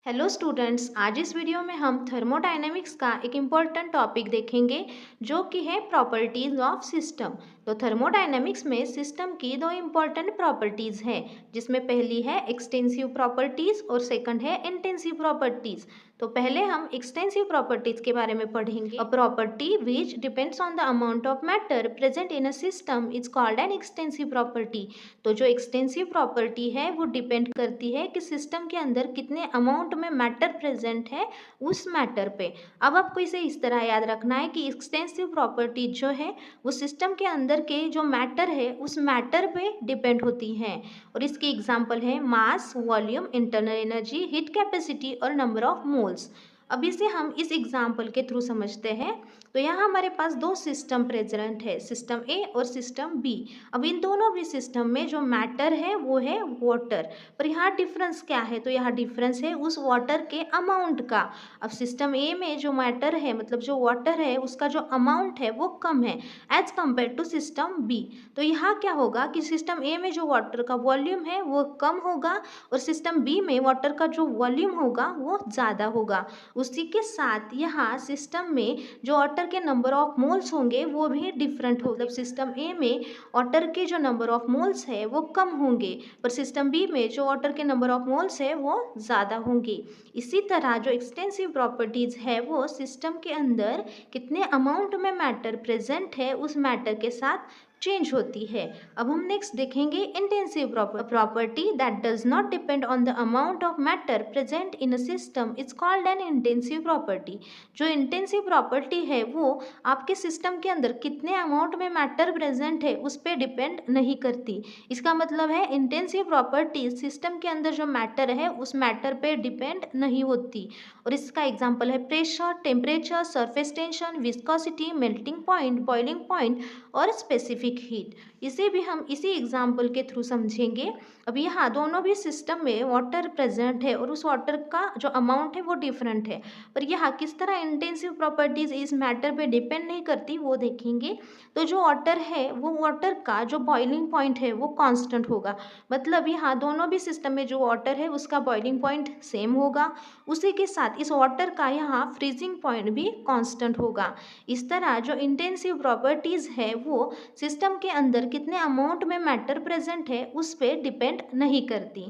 Hello students, आज इस video में हम थर्मोडायनेमिक्स का एक इम्पॉर्टेंट टॉपिक देखेंगे जो कि है प्रॉपर्टीज ऑफ सिस्टम। तो थर्मोडायनेमिक्स में सिस्टम की दो इम्पॉर्टेंट प्रॉपर्टीज हैं, जिसमें पहली है एक्सटेंसिव प्रॉपर्टीज और सेकंड है इंटेंसिव प्रॉपर्टीज। तो पहले हम एक्सटेंसिव प्रॉपर्टीज के बारे में पढ़ेंगे। A property which depends on the amount of matter present in a system is called an extensive property. तो जो एक्सटेंसिव प्रॉपर्टी है वो डिपेंड करती है कि सिस्टम के अंदर कितने अमाउंट में मैटर प्रेजेंट है उस मैटर पे। अब आपको इसे इस तरह याद रखना है कि एक्सटेंसिव प्रॉपर्टी जो है वो सिस्टम के अंदर के जो मैटर है उस मैटर पे डिपेंड होती है। और इसकी एग्जांपल है mass, volume, internal energy, heat capacity और नंबर ऑफ मोल्स। अब इसे हम इस एग्जाम्पल के थ्रू समझते हैं। तो यहाँ हमारे पास दो सिस्टम प्रेजेंट है, सिस्टम ए और सिस्टम बी। अब इन दोनों भी सिस्टम में जो मैटर है वो है वाटर, पर यहाँ डिफरेंस क्या है? तो यहाँ डिफरेंस है उस वाटर के अमाउंट का। अब सिस्टम ए में जो मैटर है, मतलब जो वाटर है, उसका जो अमाउंट है वो कम है as compared to system B. तो यहाँ क्या होगा कि सिस्टम ए में जो वाटर का वॉल्यूम है वो कम होगा और सिस्टम बी में वाटर का जो वॉल्यूम होगा वो ज़्यादा होगा। उसी के साथ यहाँ सिस्टम में जो वाटर के नंबर ऑफ मोल्स होंगे वो भी डिफरेंट हो, मतलब सिस्टम ए में वाटर के जो नंबर ऑफ मोल्स है वो कम होंगे, पर सिस्टम बी में जो वाटर के नंबर ऑफ मोल्स है वो ज़्यादा होंगे। इसी तरह जो एक्सटेंसिव प्रॉपर्टीज़ है वो सिस्टम के अंदर कितने अमाउंट में मैटर प्रेजेंट है उस मैटर के साथ चेंज होती है। अब हम नेक्स्ट देखेंगे intensive property that does not depend on the amount of matter present in a system is called an intensive property. जो इंटेंसिव प्रॉपर्टी है वो आपके सिस्टम के अंदर कितने अमाउंट में मैटर प्रेजेंट है उस पर डिपेंड नहीं करती। इसका मतलब है इंटेंसिव प्रॉपर्टी सिस्टम के अंदर जो मैटर है उस मैटर पे डिपेंड नहीं होती। और इसका एग्जांपल है pressure, temperature, surface tension, viscosity, melting point, boiling point और स्पेसिफिक हीट। इसे भी हम इसी एग्जाम्पल के थ्रू समझेंगे। अब यहाँ दोनों भी सिस्टम में वाटर प्रेजेंट है और उस वाटर का जो अमाउंट है वो डिफरेंट है, पर यहाँ किस तरह इंटेंसिव प्रॉपर्टीज इस मैटर पे डिपेंड नहीं करती वो देखेंगे। तो जो वाटर है वो वाटर का जो बॉइलिंग पॉइंट है वो कांस्टेंट होगा, मतलब यहाँ दोनों भी सिस्टम में जो वाटर है उसका बॉइलिंग पॉइंट सेम होगा। उसी के साथ इस वाटर का यहाँ फ्रीजिंग पॉइंट भी कांस्टेंट होगा। इस तरह जो इंटेंसिव प्रॉपर्टीज़ है वो सिस्टम के अंदर कितने अमाउंट में मैटर प्रेजेंट है उस पर डिपेंड नहीं करती।